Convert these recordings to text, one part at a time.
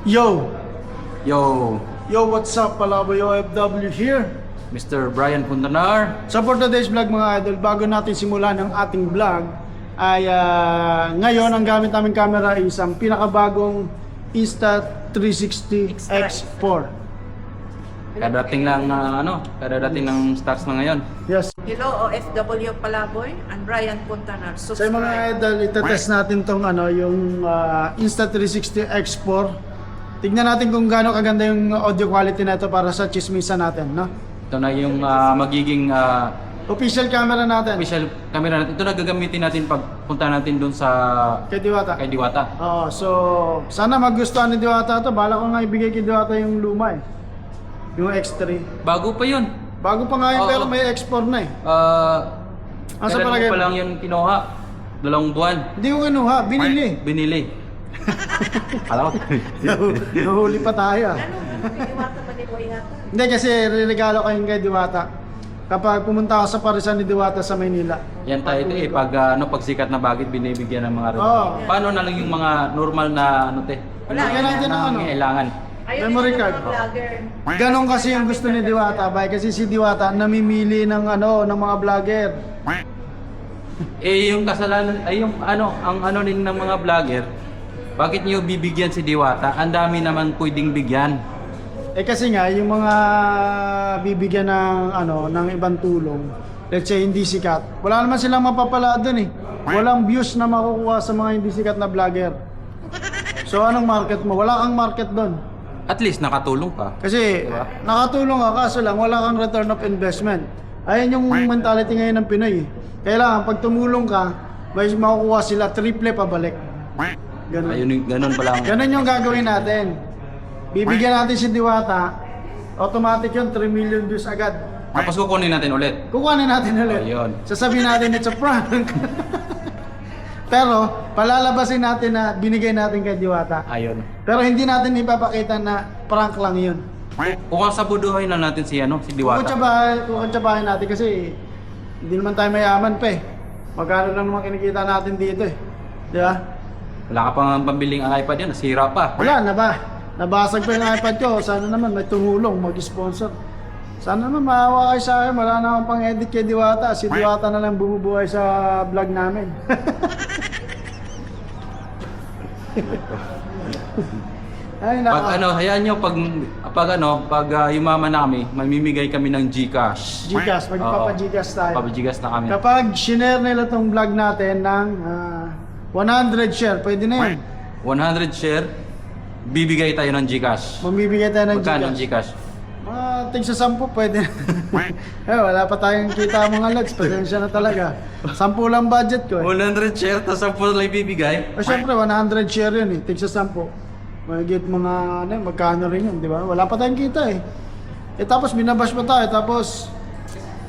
Yo! Yo, Yo, what's up? Palaboy OFW here. Mr. Brian Puntanar. So for today's vlog mga idol, bago natin simulan ang ating vlog, ay ngayon ang gamit naming camera is ang pinakabagong Insta360 X4. Kadating lang kadating ng stocks na ngayon. Yes. Hello, OFW Palaboy. I'm Brian Puntanar. So yung mga idol, itetest natin tong yung Insta360 X4. Tignan natin kung gaano kaganda yung audio quality na ito para sa chismisan natin, no? Ito na yung magiging Official camera natin. official camera natin. Ito na gagamitin natin pag punta natin dun sa Kay Diwata. kay Diwata. Oo, so sana magustuhan ni Diwata ito. Bala ko nga ibigay kay Diwata yung luma yung X3. Bago pa yun. Bago pa nga yun, Oo. pero may X4 na eh. Ang sa Kailan palagay mo pa mo? lang yun kinuha? 2 buwan. Hindi ko kinuha, binili. Binili. Alam mo? Nahuli pa tayo. Ano Diwata ba ni Boy Hata? Hindi kasi regalo ko yung kay Diwata. Kapag pumunta ako sa parisan ni Diwata sa Maynila. Yan tayo pag sikat na bagit binibigyan ng mga rin. Oo. Paano na lang yung mga normal na Wala, Bigyan natin ng ano. kailangan. Ayun Memory yung card. mga vlogger. Ganon kasi yung gusto ni Diwata, bay, kasi si Diwata namimili ng ng mga vlogger. Yung kasalanan ay ang din ng mga vlogger. Bakit niyo bibigyan si Diwata? Ang dami naman pwedeng bigyan. Kasi nga yung mga bibigyan ng ibang tulong, let's say hindi sikat, wala naman silang mapapala doon eh. Walang views na makukuha sa mga hindi sikat na vlogger. So anong market mo? Wala kang market doon. At least nakatulong ka. Kasi Diba? nakatulong ka, kaso lang wala kang return of investment. Ayan yung mentality ngayon ng Pinoy eh. Kailangan pag tumulong ka, may makukuha sila triple pabalik. Ganun. Ganun pa lang. Ganun yung gagawin natin. Bibigyan natin si Diwata, automatic yun, 3 million views agad. Tapos kukunin natin ulit. Kukuhanin natin ulit. Ayun. Sasabihin natin it's a prank. Pero palalabasin natin na binigay natin kay Diwata. Ayun. Pero hindi natin ipapakita na prank lang yun. Kung sa buduhay na natin si Diwata. Kukutsabahin natin kasi hindi naman tayo mayaman pa eh. Magkano lang naman kinikita natin dito eh. Di ba? Wala ka pang pambiling iPad yan, nasira pa. Wala na ba? Nabasag pa yung iPad ko. Sana naman may tumulong, mag-sponsor. Sana naman maawa kayo sa akin. Wala na akong pang-edit kay Diwata. Si Diwata na lang bumubuhay sa vlog namin. Ay, Pag hayaan nyo pag yumaman na kami, mamimigay kami ng GCash. Gcash, magpapa-Gcash tayo. Papa-Gcash na kami. Kapag shinare nila tong vlog natin ng 100 share, pwede na yun. 100 share, bibigay tayo ng GCash. Mamibigay tayo ng Magkano ang Gcash. GCash? Tig sa 10 pwede na. Wala pa tayong kita mga lads, pasensya na talaga. 10 lang budget ko eh. 100 share, tapos 10 lang ibibigay. Syempre 100 share yun eh, tig sa 10. Magigit mga magkano rin yun, di ba? Wala pa tayong kita eh. Tapos binabash pa tayo, tapos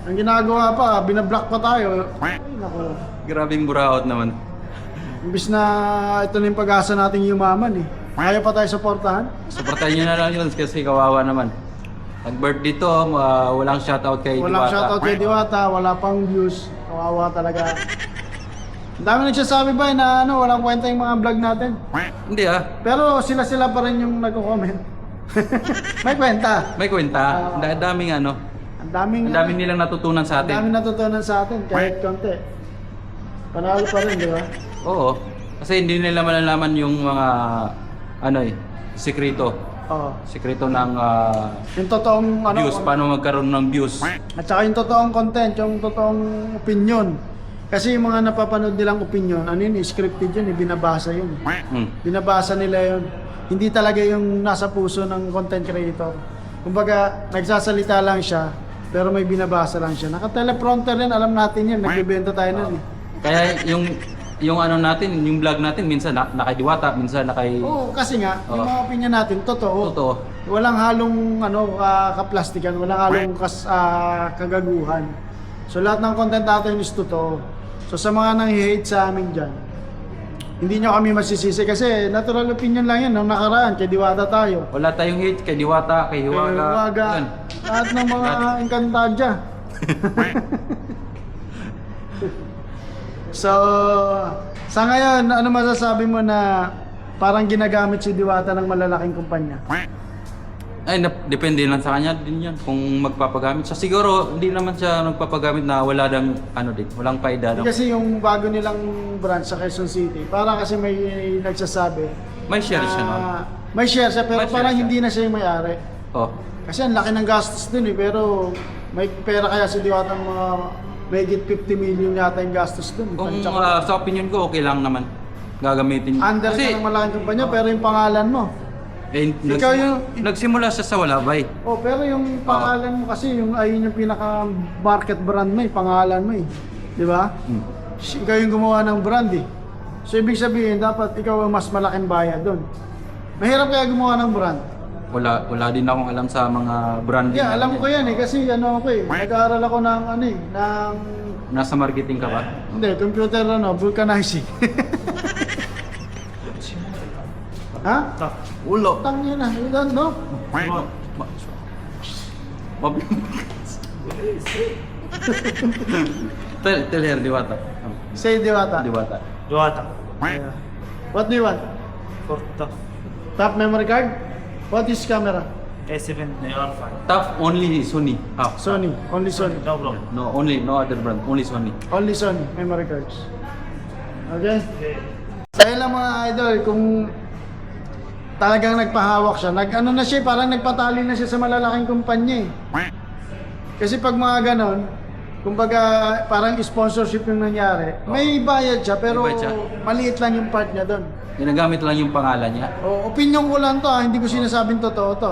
ang ginagawa pa, binablock pa tayo. Ay, naku. Grabing buraot naman. Imbis na ito na yung pag-asa nating yumaman eh. Kaya pa tayo supportahan? Supportahan nyo na lang yun kasi kawawa naman. Nag-birthday to, walang shoutout kay Walang Diwata. shoutout kay Diwata, wala pang views. Kawawa talaga. Ang dami nagsasabi ba na walang kwenta yung mga vlog natin. Hindi Pero sila pa rin yung nagko-comment. May kwenta. may kwenta. Ang daming Ang daming, ang daming nilang natutunan sa ang atin. daming natutunan sa atin kahit konti. Panalo pa rin, di ba? Oo. Kasi hindi nila malalaman yung mga sekreto. Oo. Sekreto ng Yung totoong views, paano magkaroon ng views. At saka yung totoong content, yung totoong opinion. Kasi yung mga napapanood nilang opinion, scripted yun, binabasa yun. Binabasa nila yun. Hindi talaga yung nasa puso ng content creator. Kumbaga, nagsasalita lang siya, pero may binabasa lang siya. Naka-teleprompter yan, alam natin yan, nagbibenta tayo nun eh. Kaya yung natin, yung vlog natin, minsan nakay Diwata, minsan nakay... Oo, kasi nga, yung Oo. mga opinion natin, totoo. Totoo. Walang halong kaplastikan, walang halong kagaguhan. So lahat ng content natin is totoo. So sa mga nang-hate sa amin dyan, hindi nyo kami masisisi kasi natural opinion lang yan nung nakaraan, kay Diwata tayo. Wala tayong hate kay Diwata, kay Hiwaga. Yun. Lahat ng mga Encantadia. So, sa ngayon, ano masasabi mo na parang ginagamit si Diwata ng malalaking kumpanya? Ay, depende lang sa kanya din yan kung magpapagamit siya. Siguro, hindi naman siya nagpapagamit na wala dang, walang paida. No? Kasi yung bago nilang branch sa Quezon City, parang kasi may nagsasabi. May share siya, no? May share siya, pero May share parang siya. hindi na siya yung may-ari. Oh. Kasi ang laki ng gastos dun eh, pero may pera kaya si Diwata ng mga mahigit 50 million yata yung gastos dun. Kung Tsaka, sa opinion ko, okay lang naman gagamitin. under ka ng malaking kumpanya, pero yung pangalan mo. Ikaw nagsimula siya sa wala, bay. Oh, pero yung pangalan mo kasi, ayun yung pinaka-market brand mo eh, pangalan mo eh. Di ba? Ikaw yung gumawa ng brand eh. So, ibig sabihin, dapat ikaw ang mas malaking bayad doon. Mahirap kaya gumawa ng brand. Wala din akong alam sa mga branding. Yeah, alam ko yan eh, kasi ako eh, nag-aaral ako ng Nasa marketing ka ba? hindi, computer vulcanizing. Ha? Ulo. Tang yun you don't know? Tell her, Diwata. Say Diwata. Diwata. Duwata. Yeah. What do you want? Porto. Top memory card? What is camera? A7 Neon 5. Tough only Sony. Ah, Sony, only Sony. No problem. no other brand, only Sony. Only Sony memory cards. Okay? Dahil lang mga idol, kung talagang nagpahawak siya, na siya, parang nagpatali na siya sa malalaking kumpanya eh. Kasi pag mga ganon, kumbaga parang sponsorship yung nangyari, may bayad siya pero May bayad siya. maliit lang yung part niya doon. Ginagamit lang yung pangalan niya. O, opinion ko lang to hindi ko sinasabing totoo to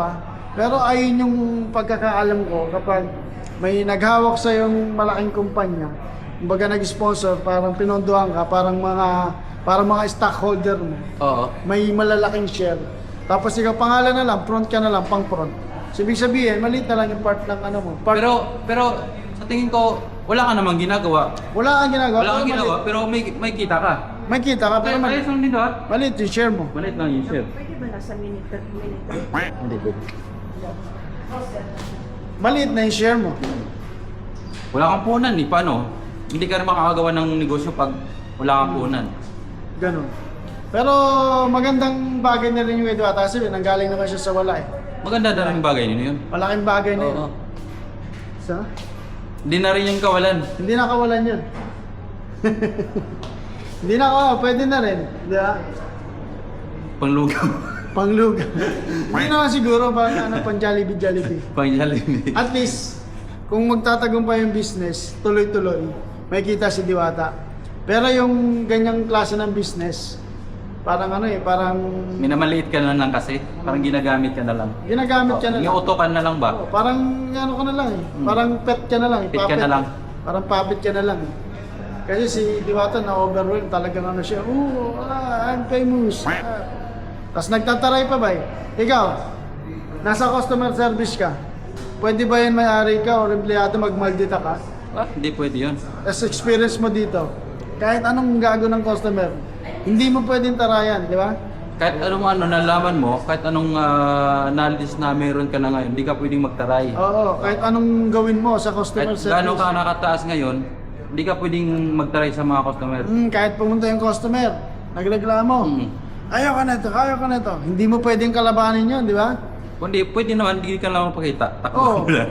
Pero ayun yung pagkakaalam ko kapag may naghawak sa yung malaking kumpanya, kumbaga nag-sponsor, parang pinondohan ka, parang mga stockholder mo, Oo. may malalaking share. Tapos ikaw pangalan na lang, front ka na lang, pang front. So, ibig sabihin, maliit na lang yung part ng mo. Pero sa tingin ko, wala ka namang ginagawa. Wala kang ginagawa. Wala kang pero ginagawa, maliit. pero may kita ka. May kita ka, pero Pero ayos lang din doon. maliit yung share mo. Maliit lang yung share. Pwede ba nasa minute? Hindi good. Maliit na yung share mo. Wala kang punan eh. Paano? Hindi ka rin makakagawa ng negosyo pag wala kang punan. Ganun. Pero magandang bagay na rin yung Diwata kasi nanggaling naman siya sa wala eh. Maganda na rin yung bagay nyo yun. Malaking bagay na yun. Oo. Sa? Hindi na rin yung kawalan. Hindi na kawalan yun. Hindi na kawalan, pwede na rin. Di ba? Panglugaw. Pangluga. Hindi naman siguro pang Jollibee. Pang-Jollibee. At least, kung magtatagumpay yung business, tuloy-tuloy, may kita si Diwata. Pero yung ganyang klase ng business, parang parang Minamaliit ka na lang kasi. Parang ginagamit ka na lang. ginagamit ka na lang. Iutokan na lang ba? Parang ka na lang eh. Parang pet ka na lang. Pet ka na lang. Parang puppet ka na lang eh. Kasi si Diwata na-overwhelm talagang siya. I'm famous. Tapos nagtataray pa ba eh. Ikaw, nasa customer service ka. Pwede ba yan may-ari ka o empleyado magmaldita ka? Hindi pwede yun. As experience mo dito, kahit anong gago ng customer, hindi mo pwedeng tarayan, di ba? Kahit anong nalaman mo, kahit anong knowledge na meron ka na ngayon, hindi ka pwedeng magtaray. Oo, kahit anong gawin mo sa customer Kahit service. gaano ka nakataas ngayon, hindi ka pwedeng magtaray sa mga customer. Kahit pumunta yung customer, nagreklamo. Ayaw ka na ito. Hindi mo pwedeng kalabanin yun, di ba? Kundi pwede naman, hindi ka lang magpakita. Oo. Takbo lang.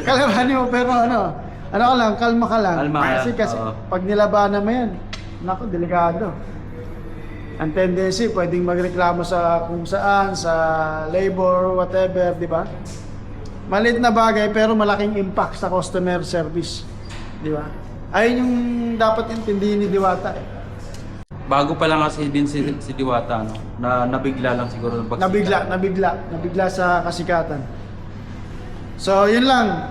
Kalabanin mo, pero ka lang, kalma ka lang. Kalma ka, Kasi oo. pag nilabanan mo yan, naku, delikado. Ang tendency, pwedeng magreklamo sa kung saan, sa labor, whatever, di ba? Maliit na bagay, pero malaking impact sa customer service. Di ba? Ayun yung dapat intindihin ni Diwata eh. Bago pa lang kasi din si Diwata, na nabigla lang siguro ng pagsikat. Nabigla sa kasikatan. So, yun lang.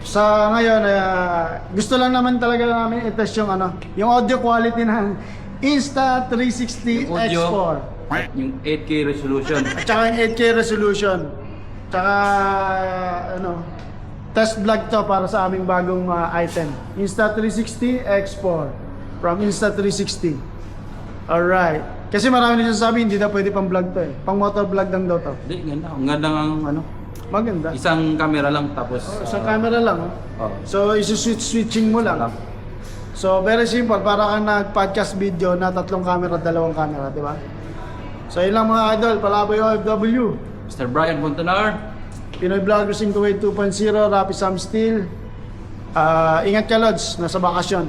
Sa ngayon, gusto lang naman talaga namin i-test yung audio quality ng Insta360 Yung audio, X4. yung 8K resolution. At saka yung 8K resolution. Tsaka, test vlog to para sa aming bagong item. Insta360 X4 from Insta360. Alright. Kasi marami nagsasabi hindi na pwede pang vlog to eh. Pang motor vlog lang daw to. Hindi, ganda. Ang ganda ng Maganda. isang camera lang tapos... Sa camera lang. Oh. So, switching mo lang. So, very simple. Para kang nag-podcast video na 3 camera, 2 camera, di ba? So, yun lang mga idol. Palaboy OFW. Mr. Brian Fontanar. Pinoy Vloggers Inc. 2.0, Rapi Sam Steel. Ingat ka, Lods. Nasa bakasyon.